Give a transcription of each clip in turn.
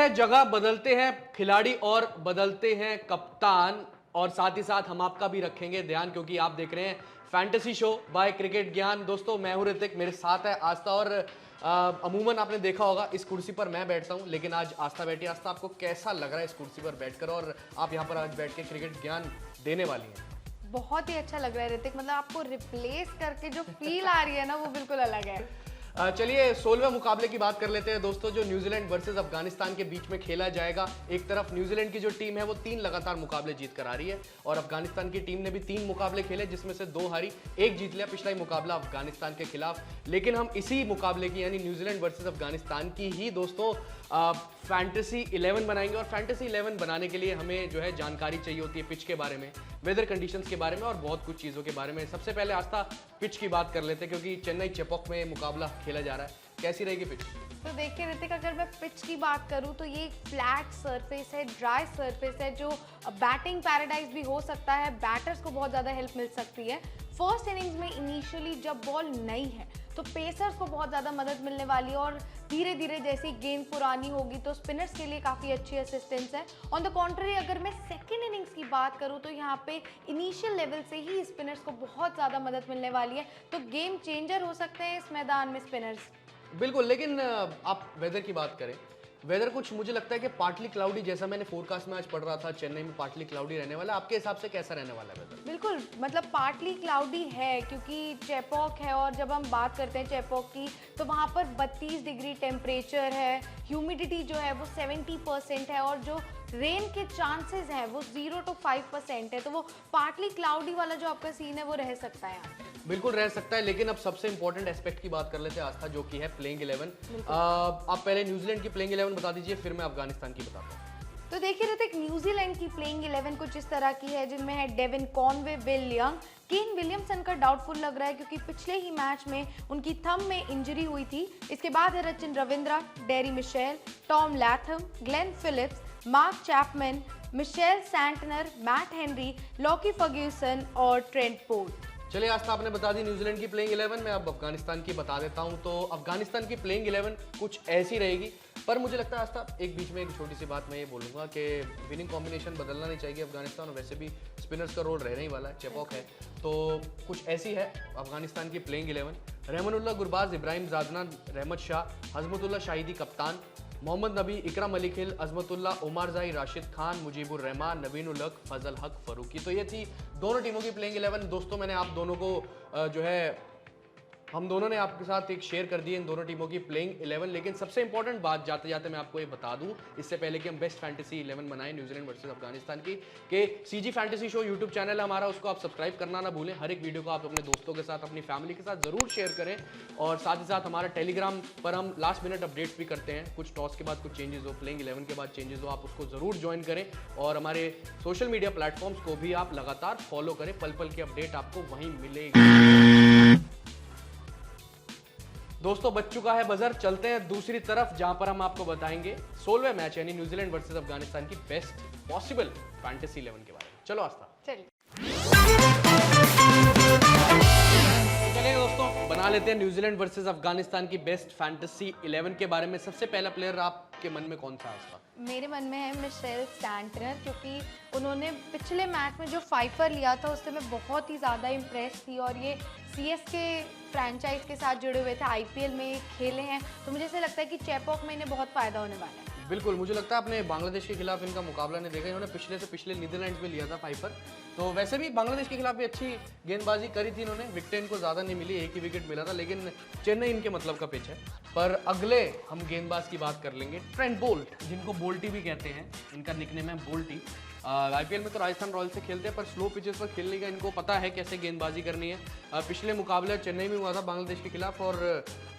है जगह, बदलते हैं खिलाड़ी और बदलते हैं कप्तान, और साथ ही साथ हम आपका भी रखेंगे ध्यान, क्योंकि आप देख रहे हैं फैंटेसी शो बाय क्रिकेट ज्ञान। दोस्तों मैं हूं ऋतिक, मेरे साथ है आस्था, और अमूमन आपने देखा होगा इस कुर्सी पर मैं बैठता हूं, लेकिन आज आस्था बैठी। आस्था, आपको कैसा लग रहा है इस कुर्सी पर बैठकर, और आप यहां पर आज बैठ के क्रिकेट ज्ञान देने वाली हैं? बहुत ही अच्छा लग रहा है ऋतिक, मतलब आपको रिप्लेस करके जो फील आ रही है ना वो बिल्कुल अलग है। चलिए 16वें मुकाबले की बात कर लेते हैं दोस्तों, जो न्यूजीलैंड वर्सेस अफगानिस्तान के बीच में खेला जाएगा। एक तरफ न्यूजीलैंड की जो टीम है वो 3 लगातार मुकाबले जीत कर आ रही है, और अफगानिस्तान की टीम ने भी 3 मुकाबले खेले, जिसमें से 2 हारी, 1 जीत लिया पिछला ही मुकाबला अफगानिस्तान के खिलाफ। लेकिन हम इसी मुकाबले की, यानी न्यूजीलैंड वर्सेस अफगानिस्तान की ही दोस्तों फैंटेसी 11 बनाएंगे। और फैंटेसी 11 बनाने के लिए हमें जो है जानकारी चाहिए होती है पिच के बारे में, वेदर कंडीशंस के बारे में, और बहुत कुछ चीज़ों के बारे में। सबसे पहले आस्था पिच की बात कर लेते हैं, क्योंकि चेन्नई चेपॉक में मुकाबला खेला जा रहा है। कैसी रहेगी पिच? तो देखिए ऋतिक, अगर मैं पिच की बात करूं तो ये एक फ्लैट सरफेस है, ड्राई सरफेस है, जो बैटिंग पैराडाइज भी हो सकता है। बैटर्स को बहुत ज़्यादा हेल्प मिल सकती है। फर्स्ट इनिंग्स में इनिशियली जब बॉल नई है तो पेसर्स को बहुत ज़्यादा मदद मिलने वाली है, और धीरे धीरे जैसी गेंद पुरानी होगी तो स्पिनर्स के लिए काफ़ी अच्छी असिस्टेंस है। ऑन द कॉन्ट्री, अगर मैं सेकेंड इनिंग्स की बात करूं तो यहाँ पे इनिशियल लेवल से ही स्पिनर्स को बहुत ज़्यादा मदद मिलने वाली है, तो गेम चेंजर हो सकते हैं इस मैदान में स्पिनर्स। बिल्कुल, लेकिन आप वेदर की बात करें, वेदर कुछ मुझे लगता है कि पार्टली क्लाउडी, जैसा मैंने फोरकास्ट में आज पढ़ रहा था, चेन्नई में पार्टली क्लाउडी रहने वाला है। आपके हिसाब से कैसा रहने वाला है वेदर? बिल्कुल, मतलब पार्टली क्लाउडी है, क्योंकि चेपॉक है, और जब हम बात करते हैं चेपॉक की तो वहाँ पर 32 डिग्री टेम्परेचर है, ह्यूमिडिटी जो है वो 70% है, और जो रेन के चांसेस हैं वो 0 to 5% है। तो वो पार्टली क्लाउडी वाला जो आपका सीन है वो रह सकता है यहाँ। बिल्कुल रह सकता है, लेकिन अब सबसे इंपॉर्टेंट एस्पेक्ट की बात कर लेते हैं आस्था, जो कि है प्लेइंग 11। आप पहले न्यूजीलैंड की प्लेइंग 11 बता दीजिए, फिर मैं अफगानिस्तान की बताता हूँ। तो देखिए ऋतिक, न्यूजीलैंड की प्लेइंग 11 कुछ इस तरह की है, जिनमें है Devon Conway, will young. Kane Williamson का डाउटफुल लग रहा है, क्योंकि पिछले ही मैच में उनकी थंब में इंजरी हुई थी। इसके बाद है Rachin Ravindra, Daryl Mitchell, Tom Latham, Glenn Phillips, Mark Chapman, Mitchell Santner, Matt Henry, Lockie Ferguson और ट्रेंट बोल्ट। चलिए आस्था, आपने बता दी न्यूजीलैंड की प्लेइंग 11, मैं अब अफगानिस्तान की बता देता हूं। तो अफगानिस्तान की प्लेइंग 11 कुछ ऐसी रहेगी, पर मुझे लगता है आस्था एक बीच में एक छोटी सी बात मैं ये बोलूँगा कि विनिंग कॉम्बिनेशन बदलना नहीं चाहिए अफगानिस्तान, और वैसे भी स्पिनर्स का रोल रहने ही वाला है, चेपॉक है, तो कुछ ऐसी है अफगानिस्तान की प्लेइंग 11। रहमानुल्लाह गुरबाज, इब्राहिम जादना, रहमत शाह, हजमतुल्लाह शाहिदी कप्तान, मोहम्मद नबी, इकराम अली खिल, अजमतुल्लाह, उमर जाई, राशिद खान, मुजीबुर रहमान, नवीन उल हक, फजल हक फरूकी। तो ये थी दोनों टीमों की प्लेइंग 11। दोस्तों मैंने आप दोनों को जो है, हम दोनों ने आपके साथ एक शेयर कर दी इन दोनों टीमों की प्लेइंग 11। लेकिन सबसे इंपॉर्टेंट बात जाते जाते मैं आपको ये बता दूं, इससे पहले कि हम बेस्ट फैंटेसी 11 बनाएं न्यूजीलैंड वर्सेस अफगानिस्तान की, कि CG fantasy show YouTube channel है हमारा, उसको आप सब्सक्राइब करना ना भूलें। हर एक वीडियो को आप अपने दोस्तों के साथ, अपनी फैमिली के साथ जरूर शेयर करें, और साथ ही साथ हमारा टेलीग्राम पर हम लास्ट मिनट अपडेट्स भी करते हैं। कुछ टॉस के बाद कुछ चेंजेस हो, प्लेइंग 11 के बाद चेंजेस हो, आप उसको जरूर ज्वाइन करें, और हमारे सोशल मीडिया प्लेटफॉर्म्स को भी आप लगातार फॉलो करें, पल पल की अपडेट आपको वहीं मिलेगी। दोस्तों बच चुका है बजर, चलते हैं दूसरी तरफ, जहां पर हम आपको बताएंगे 16वें मैच यानी न्यूजीलैंड वर्सेस अफगानिस्तान की बेस्ट पॉसिबल फैंटेसी 11 के बारे में। चलो आस्था, चलिए चलिए दोस्तों बना लेते हैं न्यूजीलैंड वर्सेस अफगानिस्तान की बेस्ट फैंटेसी 11 के बारे में। सबसे पहला प्लेयर आपके मन में कौन सा है आस्था? मेरे मन में है मिशेल सैंटनर, क्योंकि उन्होंने पिछले मैच में जो फाइफर लिया था उससे मैं बहुत ही ज़्यादा इम्प्रेस थी, और ये सीएसके फ्रैंचाइज के साथ जुड़े हुए थे, आईपीएल में खेले हैं, तो मुझे ऐसा लगता है कि चेपॉक में इन्हें बहुत फ़ायदा होने वाला है। बिल्कुल, मुझे लगता है आपने बांग्लादेश के खिलाफ इनका मुकाबला नहीं देखा, इन्होंने पिछले से पिछले नीदरलैंड्स में लिया था फाइफर, तो वैसे भी बांग्लादेश के खिलाफ भी अच्छी गेंदबाजी करी थी इन्होंने। विकेट इनको ज़्यादा नहीं मिली, एक ही विकेट मिला था, लेकिन चेन्नई इनके मतलब का पिच है। पर अगले हम गेंदबाज की बात कर लेंगे, ट्रेंट बोल्ट, जिनको बोल्टी भी कहते हैं, इनका निकनेम है बोल्टी। आईपीएल में तो राजस्थान रॉयल्स से खेलते हैं, पर स्लो पिचेस पर खेलने का इनको पता है कैसे गेंदबाजी करनी है। पिछले मुकाबले चेन्नई में हुआ था बांग्लादेश के खिलाफ और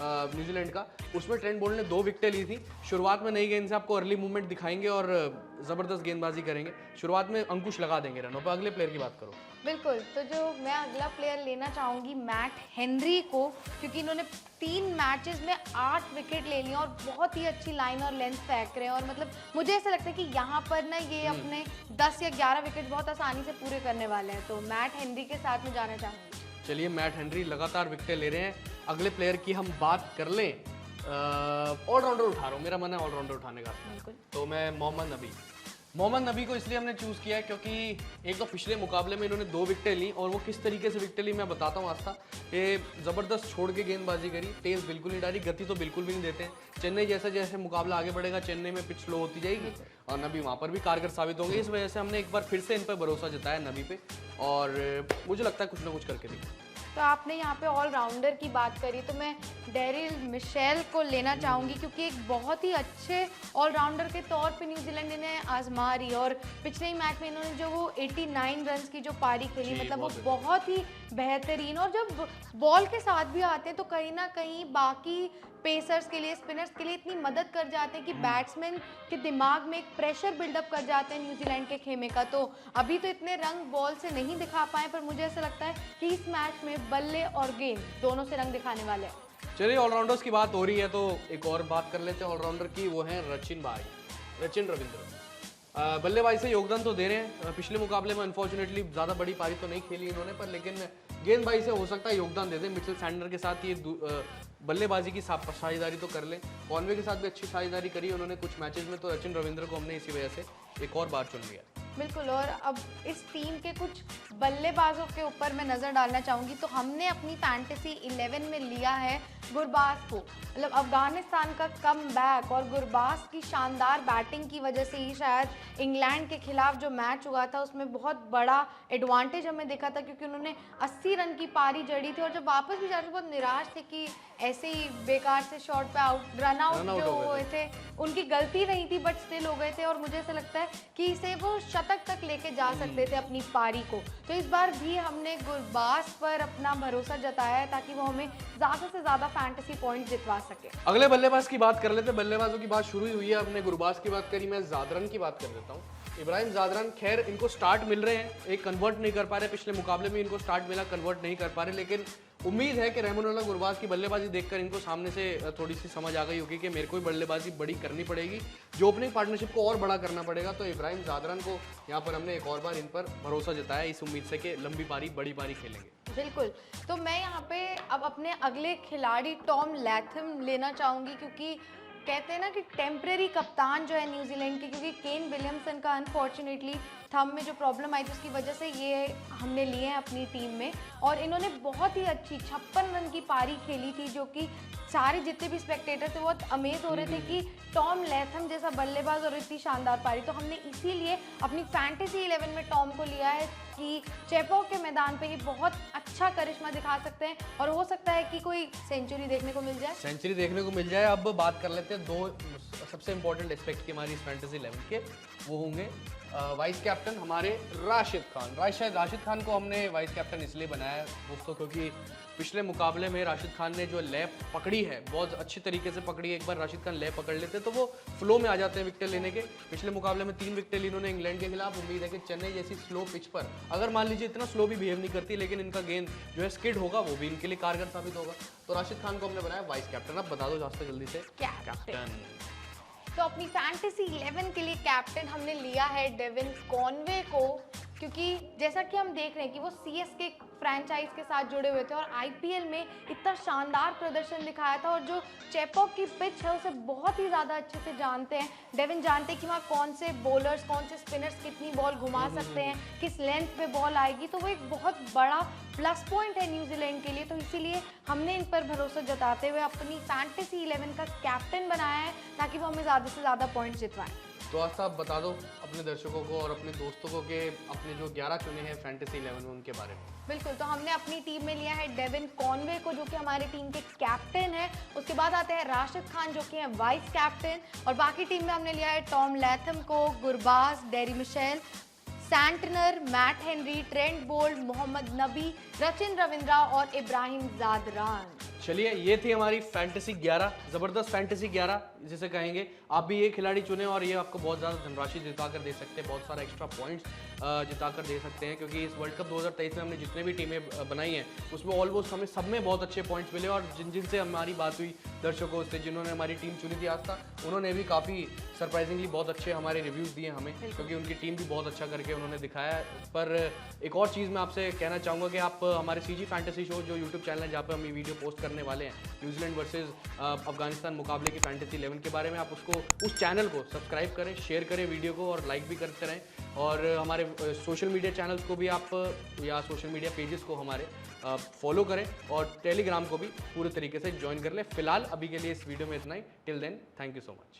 न्यूजीलैंड का, उसमें ट्रेंट बोल्ट ने 2 विकेटें ली थी। शुरुआत में नई गेंद से आपको अर्ली मूवमेंट दिखाएंगे और ज़बरदस्त गेंदबाजी करेंगे, शुरुआत में अंकुश लगा देंगे रनों पर। अगले प्लेयर की बात करो। बिल्कुल, तो जो मैं अगला प्लेयर लेना चाहूँगी मैट हेनरी को, क्योंकि इन्होंने 3 मैचेस में 8 विकेट ले लिए और बहुत ही अच्छी लाइन और लेंथ फेंक रहे हैं, और मतलब मुझे ऐसा लगता है कि यहाँ पर ना ये अपने 10 या 11 विकेट बहुत आसानी से पूरे करने वाले हैं, तो मैट हेनरी के साथ में जाना चाहूँगी। चलिए मैट हेनरी लगातार विकेटें ले रहे हैं। अगले प्लेयर की हम बात कर लें ऑलराउंडर उठा रहा हूँ, मेरा मन है ऑलराउंडर उठाने का। बिल्कुल। तो मैं मोहम्मद नबी को इसलिए हमने चूज़ किया है क्योंकि एक तो पिछले मुकाबले में इन्होंने 2 विकेटें ली और वो किस तरीके से विकेटें ली मैं बताता हूँ आस्था। ये ज़बरदस्त छोड़ के गेंदबाजी करी, तेज़ बिल्कुल नहीं डाली, गति तो बिल्कुल भी नहीं देते हैं। चेन्नई जैसे जैसे मुकाबला आगे बढ़ेगा, चेन्नई में पिच स्लो होती जाएगी और नबी वहाँ पर भी कारगर साबित होंगे। इस वजह से हमने एक बार फिर से इन पर भरोसा जताया नबी पे, और मुझे लगता है कुछ ना कुछ करके दिखाएंगे। तो आपने यहाँ पे ऑलराउंडर की बात करी, तो मैं डेरिल मिशेल को लेना चाहूँगी क्योंकि एक बहुत ही अच्छे ऑलराउंडर के तौर पे न्यूजीलैंड इन्हें आजमा रही है। और पिछले ही मैच में इन्होंने जो वो 89 रन्स की जो पारी खेली, मतलब वो बहुत ही बेहतरीन। और जब बॉल के साथ भी आते हैं तो कहीं ना कहीं बाकी पेसर्स के लिए, स्पिनर्स के लिए इतनी मदद कर जाते हैं कि बैट्समैन के दिमाग में एक प्रेशर बिल्डअप कर जाते हैं न्यूजीलैंड के खेमे का। तो अभी तो इतने रंग बॉल से नहीं दिखा पाए, पर मुझे ऐसा लगता है कि इस मैच में बल्ले और गेंद दोनों से रंग दिखाने वाले हैं। चलिए ऑलराउंडर्स की बात हो रही है तो एक और बात कर लेते हैं ऑलराउंडर की, वो है रचिन रविंद्र। बल्लेबाजी से योगदान तो दे रहे हैं, पिछले मुकाबले में अनफॉर्चुनेटली ज़्यादा बड़ी पारी तो नहीं खेली इन्होंने, पर लेकिन गेंदबाजी से हो सकता है योगदान दे दें। मिचेल सैंडर के साथ ये बल्लेबाजी की साझेदारी तो कर लें, कॉनवे के साथ भी अच्छी साझेदारी करी उन्होंने कुछ मैचेस में, तो रचिन रविंद्र को हमने इसी वजह से एक और बार चुन लिया। बिल्कुल। और अब इस टीम के कुछ बल्लेबाजों के ऊपर मैं नज़र डालना चाहूँगी। तो हमने अपनी फैंटेसी 11 में लिया है गुरबाज को। मतलब अफगानिस्तान का कम बैक और गुरबाज की शानदार बैटिंग की वजह से ही शायद इंग्लैंड के खिलाफ जो मैच हुआ था उसमें बहुत बड़ा एडवांटेज हमें दिखा था, क्योंकि उन्होंने 80 रन की पारी जड़ी थी और जब वापस भी जाकर बहुत निराश थे कि ऐसे ही बेकार से शॉट पे रन आउट जो हुए थे उनकी गलती नहीं थी, बट स्टिल हो गए थे। और मुझे ऐसा लगता है कि इसे वो शतक तक लेके जा सकते थे अपनी पारी को। तो इस बार भी हमने गुरबाज पर अपना भरोसा जताया है ताकि वो हमें ज़्यादा से ज़्यादा फैंटेसी पॉइंट जितवा सके। अगले बल्लेबाज की बात कर लेते हैं। बल्लेबाजों की बात शुरू ही हुई है, हमने गुरबाज की बात करी, मैं जादरन की बात कर देता हूँ। इब्राहिम जादरन, खैर इनको स्टार्ट मिल रहे हैं, एक कन्वर्ट नहीं कर पा रहे, पिछले मुकाबले में इनको स्टार्ट मिला, कन्वर्ट नहीं कर पा रहे, लेकिन उम्मीद है कि रहमानुल्लाह गुरबाज की बल्लेबाजी देखकर इनको सामने से थोड़ी सी समझ आ गई होगी कि मेरे को भी बल्लेबाजी बड़ी करनी पड़ेगी, जो ओपनिंग पार्टनरशिप को और बड़ा करना पड़ेगा। तो इब्राहिम जादरन को यहाँ पर हमने एक और बार इन पर भरोसा जताया, इस उम्मीद से कि लंबी पारी बड़ी पारी खेलेंगे। बिल्कुल। तो मैं यहाँ पे अब अपने अगले खिलाड़ी टॉम लैथम लेना चाहूँगी, क्योंकि कहते हैं ना कि टेम्परेरी कप्तान जो है न्यूजीलैंड के, क्योंकि केन विलियमसन का अनफॉर्चुनेटली थंब में जो प्रॉब्लम आई थी उसकी वजह से ये हमने लिए हैं अपनी टीम में। और इन्होंने बहुत ही अच्छी 56 रन की पारी खेली थी, जो कि सारे जितने भी स्पेक्टेटर थे बहुत अमेज हो रहे थे कि टॉम लैथम जैसा बल्लेबाज और इतनी शानदार पारी। तो हमने इसीलिए अपनी फैंटेसी 11 में टॉम को लिया है कि चेपॉक के मैदान पे ये बहुत अच्छा करिश्मा दिखा सकते हैं और हो सकता है कि कोई सेंचुरी देखने को मिल जाए। सेंचुरी देखने को मिल जाए। अब बात कर लेते हैं दो सबसे इंपॉर्टेंट एस्पेक्ट की हमारी इस फैंटेसी 11 के, वो होंगे वाइस कैप्टन हमारे राशिद खान। राशिद खान को हमने वाइस कैप्टन इसलिए बनाया है दोस्तों क्योंकि पिछले मुकाबले में राशिद खान ने जो लैप पकड़ी है बहुत अच्छी तरीके से पकड़ी है। एक बार राशिद खान लैप पकड़ लेते तो वो फ्लो में आ जाते हैं विकेट लेने के। पिछले मुकाबले में 3 विकेट ली इन्होंने इंग्लैंड के खिलाफ। उम्मीद है कि चेन्नई जैसी स्लो पिच पर अगर मान लीजिए इतना स्लो भी बिहेव नहीं करती लेकिन इनका गेंद जो है स्किड होगा वो भी इनके लिए कारगर साबित होगा। तो राशिद खान को हमने बनाया वाइस कैप्टन। अब बता दो जास्ता जल्दी से कैप्टन। तो अपनी फैंटेसी 11 के लिए कैप्टन हमने लिया है डेविन कॉनवे को, क्योंकि जैसा कि हम देख रहे हैं कि वो सीएसके फ्रैंचाइज के साथ जुड़े हुए थे और आईपीएल में इतना शानदार प्रदर्शन दिखाया था और जो चेपॉक की पिच है उसे बहुत ही ज़्यादा अच्छे से जानते हैं। डेविन जानते हैं कि वहाँ कौन से बॉलर्स कौन से स्पिनर्स कितनी बॉल घुमा सकते हैं, किस लेंथ पे बॉल आएगी। तो वो एक बहुत बड़ा प्लस पॉइंट है न्यूजीलैंड के लिए। तो इसीलिए हमने इन पर भरोसा जताते हुए अपनी फैंटेसी 11 का कैप्टन बनाया है ताकि वो हमें ज़्यादा से ज़्यादा पॉइंट जितवाएं। तो आज आप बता दो अपने दर्शकों को और अपने दोस्तों को कि अपने जो 11 चुने हैं फैंटेसी 11 में उनके बारे में। बिल्कुल। तो हमने अपनी टीम में लिया है डेविन कॉनवे को जो कि हमारी टीम के कैप्टन है। उसके बाद आते हैं राशिद खान जो कि हैं वाइस कैप्टन और बाकी टीम में हमने लिया है टॉम लैथम को, Gurbaz, Daryl Mitchell, Santner, Matt Henry, Trent Boult, Mohammad Nabi, Rachin Ravindra और इब्राहिम जादरान। चलिए ये थी हमारी फैंटेसी 11, ज़बरदस्त फैंटेसी 11 जिसे कहेंगे। आप भी ये खिलाड़ी चुने और ये आपको बहुत ज़्यादा धनराशि जिता कर दे सकते हैं, बहुत सारा एक्स्ट्रा पॉइंट्स जिता कर दे सकते हैं क्योंकि इस वर्ल्ड कप 2023 में हमने जितने भी टीमें बनाई हैं उसमें ऑलमोस्ट हमें सब में बहुत अच्छे पॉइंट्स मिले और जिनसे हमारी बात हुई दर्शकों से जिन्होंने हमारी टीम चुनी थी आज तक उन्होंने भी काफ़ी सरप्राइजिंगली बहुत अच्छे हमारे रिव्यूज़ दिए हमें क्योंकि उनकी टीम भी बहुत अच्छा करके उन्होंने दिखाया। पर एक और चीज़ मैं आपसे कहना चाहूँगा कि आप हमारे CG फैंटेसी शो जो यूट्यूब चैनल है जहाँ पर हम ये वीडियो पोस्ट कर करने वाले हैं न्यूजीलैंड वर्सेस अफगानिस्तान मुकाबले की फैंटेसी 11 के बारे में, आप उसको उस चैनल को सब्सक्राइब करें, शेयर करें वीडियो को और लाइक भी करते रहें। और हमारे सोशल मीडिया चैनल्स को भी आप या सोशल मीडिया पेजेस को हमारे फॉलो करें और टेलीग्राम को भी पूरे तरीके से ज्वाइन कर लें। फिलहाल अभी के लिए इस वीडियो में इतना ही। Till then, thank you so much.